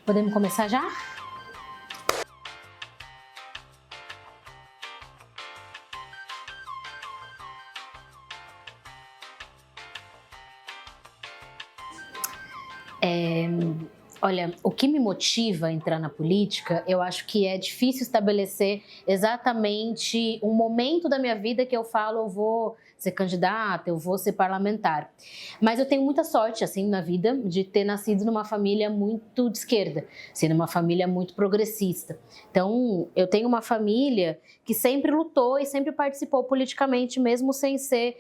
Podemos começar já? Olha, o que me motiva a entrar na política, eu acho que é difícil estabelecer exatamente um momento da minha vida que eu falo, eu vou ser candidata, eu vou ser parlamentar. Mas eu tenho muita sorte, assim, na vida, de ter nascido numa família muito de esquerda, sendo uma família muito progressista. Então, eu tenho uma família que sempre lutou e sempre participou politicamente, mesmo sem ser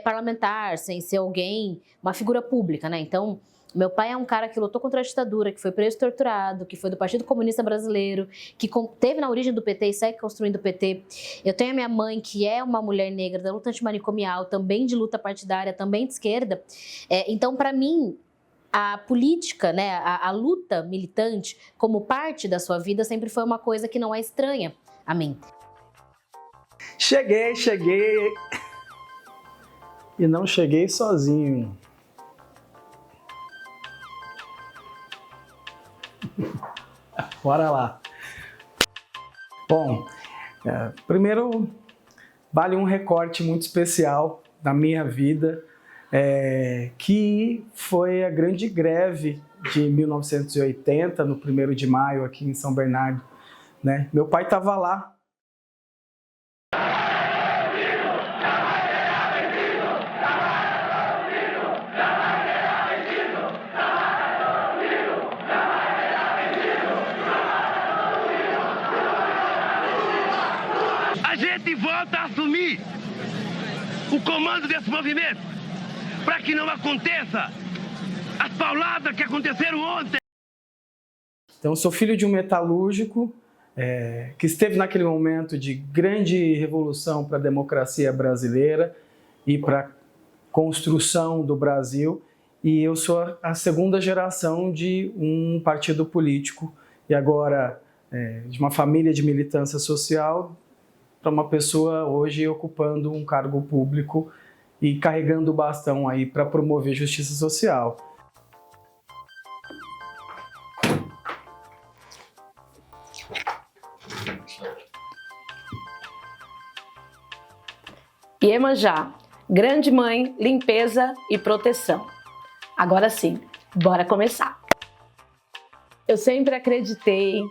parlamentar, sem ser alguém, uma figura pública, né? Então, meu pai é um cara que lutou contra a ditadura, que foi preso e torturado, que foi do Partido Comunista Brasileiro, que teve na origem do PT e segue construindo o PT. Eu tenho a minha mãe, que é uma mulher negra da luta antimanicomial, também de luta partidária, também de esquerda. Então, para mim, a política, né, a luta militante, como parte da sua vida, sempre foi uma coisa que não é estranha a mim. Cheguei. E não cheguei sozinho. Bora lá. Bom, primeiro vale um recorte muito especial da minha vida, que foi a grande greve de 1980, no 1º de maio, aqui em São Bernardo, né? Meu pai estava lá. A gente volta a assumir o comando desse movimento para que não aconteça as pauladas que aconteceram ontem. Então, sou filho de um metalúrgico que esteve naquele momento de grande revolução para a democracia brasileira e para a construção do Brasil. E eu sou a segunda geração de um partido político e agora de uma família de militância social para uma pessoa hoje ocupando um cargo público e carregando o bastão aí para promover justiça social. Iemanjá, grande mãe, limpeza e proteção. Agora sim, bora começar. Eu sempre acreditei,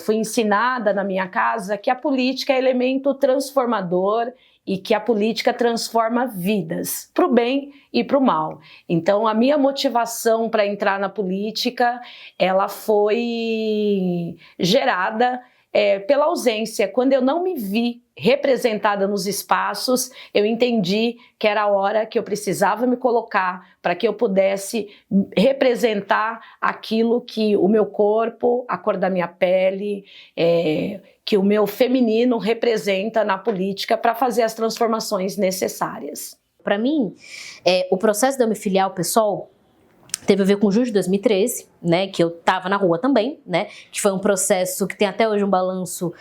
fui ensinada na minha casa que a política é elemento transformador e que a política transforma vidas, para o bem e para o mal. Então, a minha motivação para entrar na política, ela foi gerada pela ausência. Quando eu não me vi representada nos espaços, eu entendi que era a hora que eu precisava me colocar para que eu pudesse representar aquilo que o meu corpo, a cor da minha pele, que o meu feminino representa na política para fazer as transformações necessárias. Para mim, o processo de eu me filiar ao PSOL teve a ver com junho de 2013, né, que eu estava na rua também, né, que foi um processo que tem até hoje um balanço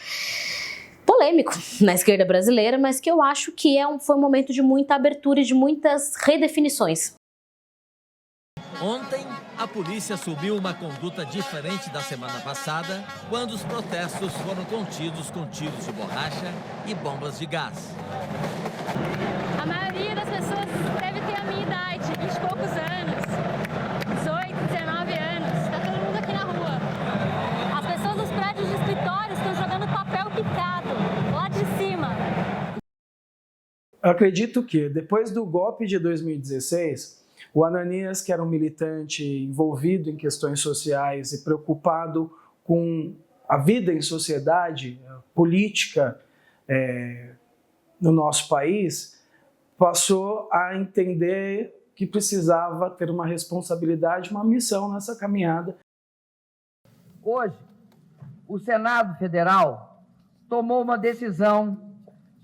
polêmico na esquerda brasileira, mas que eu acho que foi um momento de muita abertura e de muitas redefinições. Ontem, a polícia assumiu uma conduta diferente da semana passada, quando os protestos foram contidos com tiros de borracha e bombas de gás. A maioria das pessoas deve ter a minha idade, 20 e poucos anos, 18, 19 anos, está todo mundo aqui na rua. As pessoas dos prédios de escritórios estão jogando papel picado, lá de cima. Eu acredito que, depois do golpe de 2016, o Ananias, que era um militante envolvido em questões sociais e preocupado com a vida em sociedade, política no nosso país, passou a entender que precisava ter uma responsabilidade, uma missão nessa caminhada. Hoje, o Senado Federal tomou uma decisão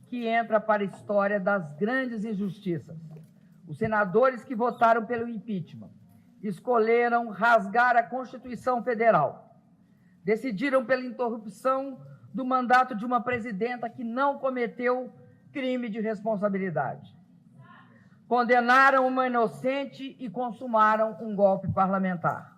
que entra para a história das grandes injustiças. Os senadores que votaram pelo impeachment escolheram rasgar a Constituição Federal. Decidiram pela interrupção do mandato de uma presidenta que não cometeu crime de responsabilidade. Condenaram uma inocente e consumaram um golpe parlamentar.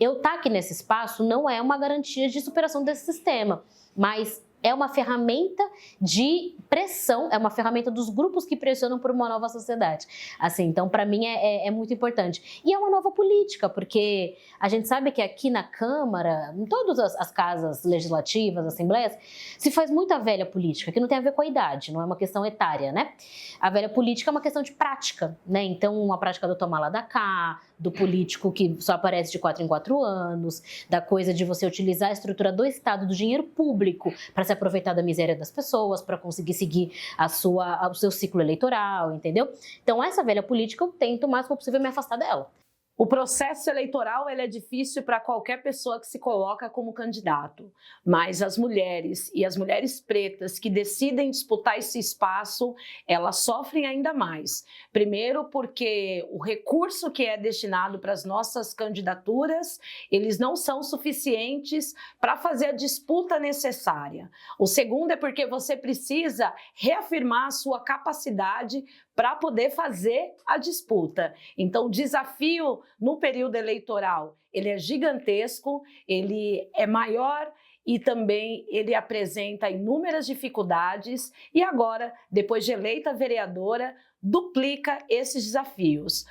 eu estar aqui nesse espaço não é uma garantia de superação desse sistema, mas é uma ferramenta de pressão, é uma ferramenta dos grupos que pressionam por uma nova sociedade. Assim, então, para mim, é muito importante. E é uma nova política, porque a gente sabe que aqui na Câmara, em todas as casas legislativas, assembleias, se faz muita velha política, que não tem a ver com a idade, não é uma questão etária, né? A velha política é uma questão de prática, né? Então, a prática do tomar lá da cá, do político que só aparece de 4 em 4 anos, da coisa de você utilizar a estrutura do Estado, do dinheiro público, para se aproveitar da miséria das pessoas, para conseguir seguir o seu ciclo eleitoral, entendeu? Então, essa velha política, eu tento o máximo possível me afastar dela. O processo eleitoral ele é difícil para qualquer pessoa que se coloca como candidato, mas as mulheres e as mulheres pretas que decidem disputar esse espaço, elas sofrem ainda mais. Primeiro porque o recurso que é destinado para as nossas candidaturas, eles não são suficientes para fazer a disputa necessária. O segundo é porque você precisa reafirmar a sua capacidade para poder fazer a disputa. Então, o desafio no período eleitoral, ele é gigantesco, ele é maior e também ele apresenta inúmeras dificuldades e agora, depois de eleita vereadora, duplica esses desafios.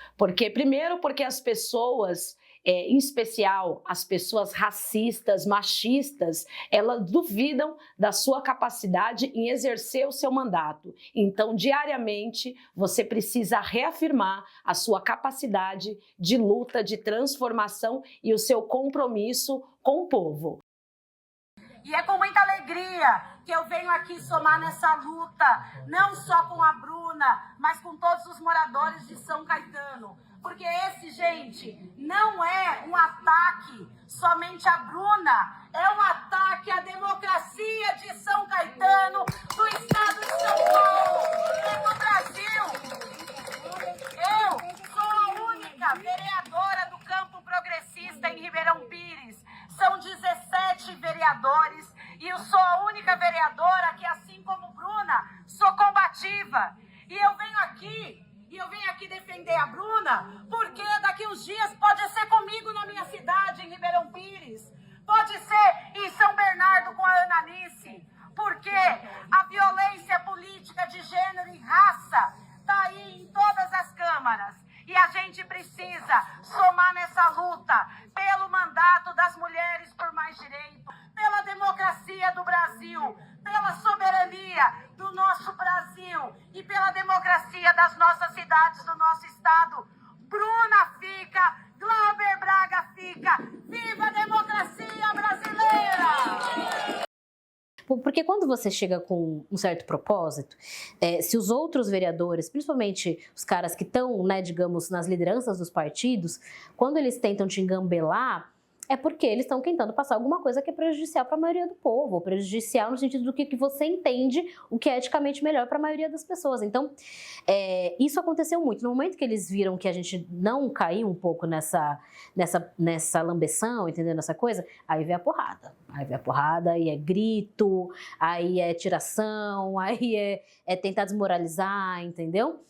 Primeiro, porque as pessoas, em especial as pessoas racistas, machistas, elas duvidam da sua capacidade em exercer o seu mandato. Então, diariamente, você precisa reafirmar a sua capacidade de luta, de transformação e o seu compromisso com o povo. E é com muita alegria que eu venho aqui somar nessa luta, não só com a Bruna, mas com todos os moradores de São Caetano. Porque esse, gente, não é um ataque somente à Bruna, é um ataque à democracia de São Caetano, do estado de São Paulo e do Brasil. Eu sou a única vereadora do campo progressista em Ribeirão Pires. São 17 vereadores e eu sou a única vereadora que, assim como Bruna, sou combativa. E eu venho aqui defender a Bruna, porque daqui uns dias pode ser comigo na minha cidade, em Ribeirão Pires. Pode ser em São Bernardo com a Ana Alice, porque a violência política de gênero e raça está aí em todas as câmaras. E a gente precisa somar nessa luta pelo mandato das mulheres por mais direito, pela democracia do Brasil, pela soberania do nosso Brasil e pela democracia das nossas cidades, do nosso estado. Bruna fica, Glauber Braga fica. Viva a democracia brasileira! Porque quando você chega com um certo propósito, se os outros vereadores, principalmente os caras que estão, né, digamos, nas lideranças dos partidos, quando eles tentam te engambelar, é porque eles estão tentando passar alguma coisa que é prejudicial para a maioria do povo, ou prejudicial no sentido do que você entende o que é eticamente melhor para a maioria das pessoas. Então, isso aconteceu muito. No momento que eles viram que a gente não caiu um pouco nessa lambeção, entendendo essa coisa, aí vem a porrada. Aí vem a porrada, aí é grito, aí é tiração, aí é tentar desmoralizar, entendeu?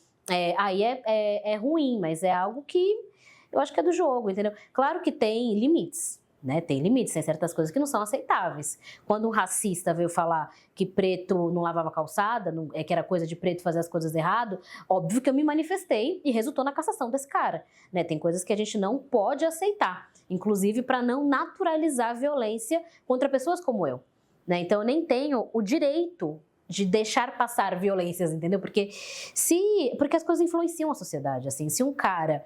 Aí é ruim, mas é algo que eu acho que é do jogo, entendeu? Claro que tem limites, né? Tem limites, tem certas coisas que não são aceitáveis. Quando um racista veio falar que preto não lavava calçada, que era coisa de preto fazer as coisas errado, óbvio que eu me manifestei e resultou na cassação desse cara, né? Tem coisas que a gente não pode aceitar, inclusive para não naturalizar a violência contra pessoas como eu, né? Então eu nem tenho o direito de deixar passar violências, entendeu? Porque as coisas influenciam a sociedade, assim. Se um cara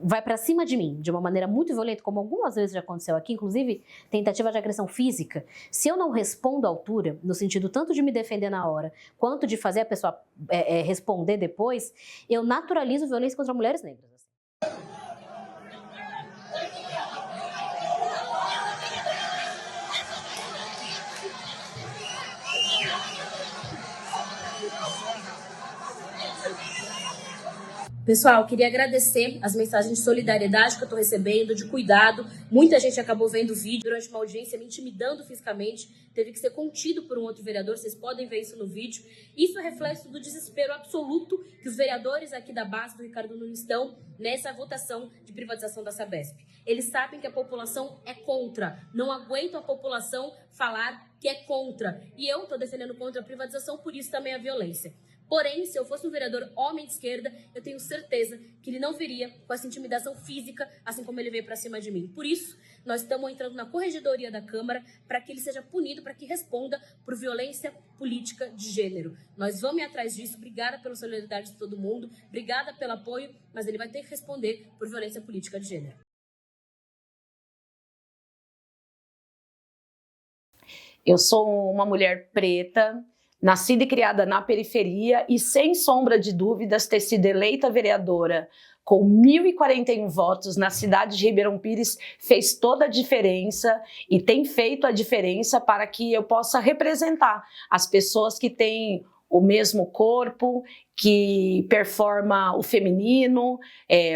vai pra cima de mim de uma maneira muito violenta, como algumas vezes já aconteceu aqui, inclusive tentativa de agressão física, se eu não respondo à altura, no sentido tanto de me defender na hora, quanto de fazer a pessoa responder depois, eu naturalizo violência contra mulheres negras. Pessoal, queria agradecer as mensagens de solidariedade que eu estou recebendo, de cuidado. Muita gente acabou vendo o vídeo durante uma audiência, me intimidando fisicamente. Teve que ser contido por um outro vereador, vocês podem ver isso no vídeo. Isso é reflexo do desespero absoluto que os vereadores aqui da base do Ricardo Nunes estão nessa votação de privatização da Sabesp. Eles sabem que a população é contra, não aguentam a população falar que é contra. E eu estou defendendo contra a privatização, por isso também a violência. Porém, se eu fosse um vereador homem de esquerda, eu tenho certeza que ele não viria com essa intimidação física, assim como ele veio para cima de mim. Por isso, nós estamos entrando na corregedoria da Câmara para que ele seja punido, para que responda por violência política de gênero. Nós vamos ir atrás disso. Obrigada pela solidariedade de todo mundo, obrigada pelo apoio, mas ele vai ter que responder por violência política de gênero. Eu sou uma mulher preta, nascida e criada na periferia e, sem sombra de dúvidas, ter sido eleita vereadora com 1.041 votos na cidade de Ribeirão Pires fez toda a diferença e tem feito a diferença para que eu possa representar as pessoas que têm o mesmo corpo, que performa o feminino,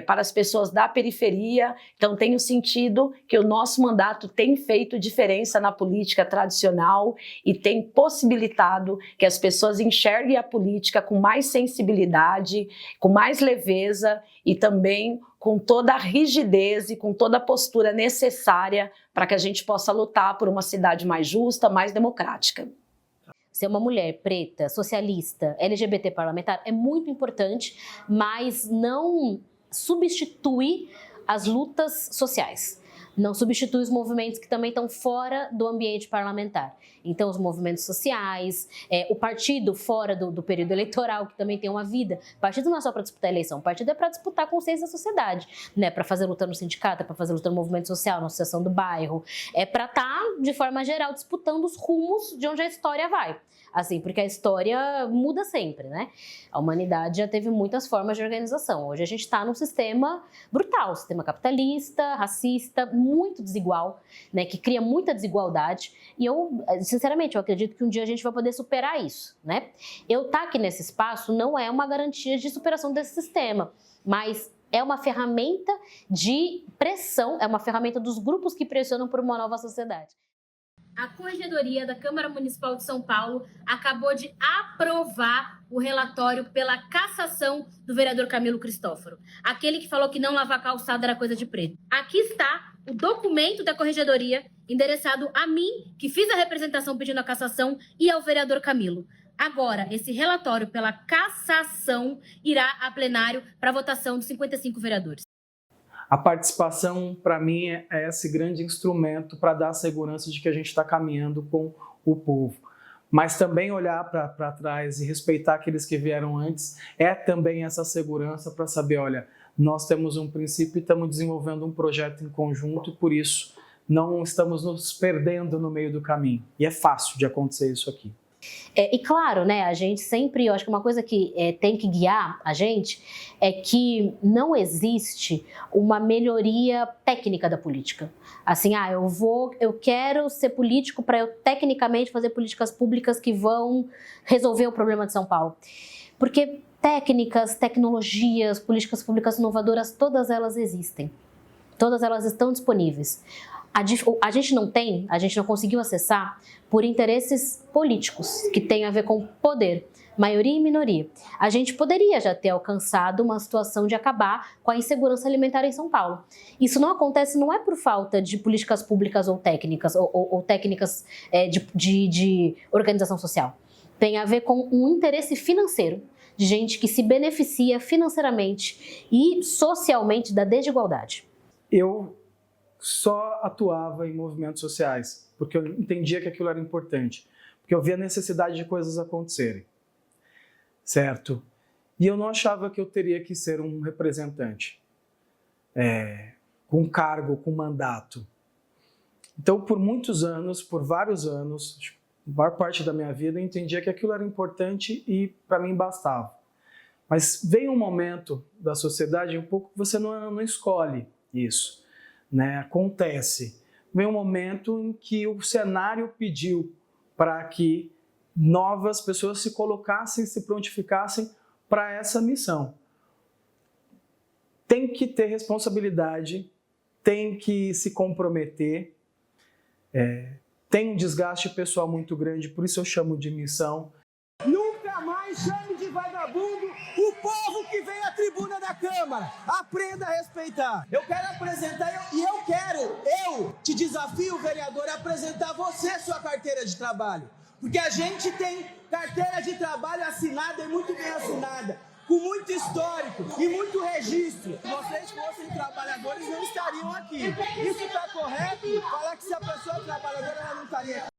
para as pessoas da periferia. Então tenho sentido que o nosso mandato tem feito diferença na política tradicional e tem possibilitado que as pessoas enxerguem a política com mais sensibilidade, com mais leveza e também com toda a rigidez e com toda a postura necessária para que a gente possa lutar por uma cidade mais justa, mais democrática. Ser uma mulher preta, socialista, LGBT parlamentar é muito importante, mas não substitui as lutas sociais. Não substitui os movimentos que também estão fora do ambiente parlamentar. Então, os movimentos sociais, o partido fora do período eleitoral, que também tem uma vida. O partido não é só para disputar a eleição, o partido é para disputar a consciência da sociedade, né? Para fazer luta no sindicato, para fazer luta no movimento social, na associação do bairro. É para estar, de forma geral, disputando os rumos de onde a história vai. Assim, porque a história muda sempre, né? A humanidade já teve muitas formas de organização. Hoje a gente está num sistema brutal, sistema capitalista, racista, muito desigual, né? Que cria muita desigualdade. E eu, sinceramente, eu acredito que um dia a gente vai poder superar isso, né? Eu estar aqui nesse espaço não é uma garantia de superação desse sistema, mas é uma ferramenta de pressão, é uma ferramenta dos grupos que pressionam por uma nova sociedade. A Corregedoria da Câmara Municipal de São Paulo acabou de aprovar o relatório pela cassação do vereador Camilo Cristófaro, aquele que falou que não lavar calçada era coisa de preto. Aqui está o documento da Corregedoria endereçado a mim, que fiz a representação pedindo a cassação, e ao vereador Camilo. Agora, esse relatório pela cassação irá a plenário para votação dos 55 vereadores. A participação, para mim, é esse grande instrumento para dar a segurança de que a gente está caminhando com o povo. Mas também olhar para trás e respeitar aqueles que vieram antes é também essa segurança para saber, olha, nós temos um princípio e estamos desenvolvendo um projeto em conjunto e, por isso, não estamos nos perdendo no meio do caminho. E é fácil de acontecer isso aqui. E claro, né, a gente sempre, eu acho que uma coisa que tem que guiar a gente é que não existe uma melhoria técnica da política. Assim, eu quero ser político para eu tecnicamente fazer políticas públicas que vão resolver o problema de São Paulo. Porque técnicas, tecnologias, políticas públicas inovadoras, todas elas existem. Todas elas estão disponíveis. A gente não conseguiu acessar por interesses políticos, que tem a ver com poder, maioria e minoria. A gente poderia já ter alcançado uma situação de acabar com a insegurança alimentar em São Paulo. Isso não acontece, não é por falta de políticas públicas ou técnicas, ou técnicas de organização social. Tem a ver com um interesse financeiro, de gente que se beneficia financeiramente e socialmente da desigualdade. Eu só atuava em movimentos sociais, porque eu entendia que aquilo era importante, porque eu via a necessidade de coisas acontecerem, certo? E eu não achava que eu teria que ser um representante, com cargo, com mandato. Então, por muitos anos, por vários anos, a maior parte da minha vida, eu entendia que aquilo era importante e para mim bastava. Mas veio um momento da sociedade um pouco que você não escolhe isso. Né, acontece. Vem um momento em que o cenário pediu para que novas pessoas se colocassem, se prontificassem para essa missão. tem que ter responsabilidade, tem que se comprometer, tem um desgaste pessoal muito grande, por isso eu chamo de missão. Nunca mais chame de vagabundo o povo que vem à tribuna da Câmara. Aprenda a respeitar. Eu quero apresentar, eu te desafio, vereador, a apresentar você sua carteira de trabalho. Porque a gente tem carteira de trabalho assinada e muito bem assinada, com muito histórico e muito registro. Se vocês fossem trabalhadores, não estariam aqui. Isso está correto? Falar que se a pessoa é trabalhadora, ela não estaria aqui.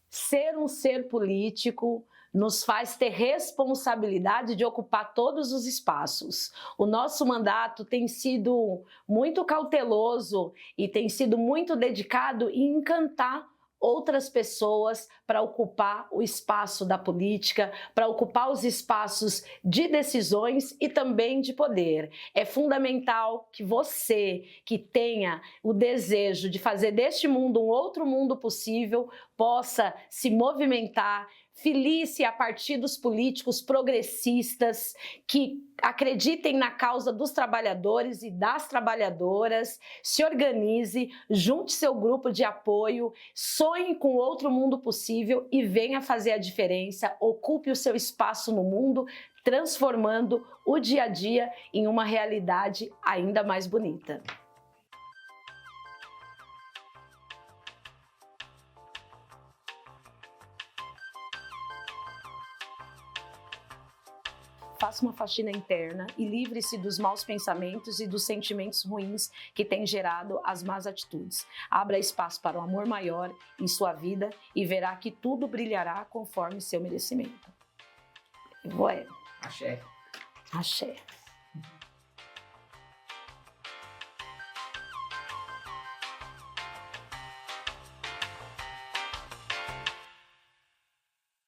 Ser um ser político nos faz ter responsabilidade de ocupar todos os espaços. O nosso mandato tem sido muito cauteloso e tem sido muito dedicado em encantar outras pessoas para ocupar o espaço da política, para ocupar os espaços de decisões e também de poder. É fundamental que você, que tenha o desejo de fazer deste mundo um outro mundo possível, possa se movimentar, filie-se a partidos políticos progressistas que acreditem na causa dos trabalhadores e das trabalhadoras, se organize, junte seu grupo de apoio, sonhe com outro mundo possível e venha fazer a diferença, ocupe o seu espaço no mundo, transformando o dia a dia em uma realidade ainda mais bonita. Faça uma faxina interna e livre-se dos maus pensamentos e dos sentimentos ruins que têm gerado as más atitudes. Abra espaço para o amor maior em sua vida e verá que tudo brilhará conforme seu merecimento. Axé. Axé.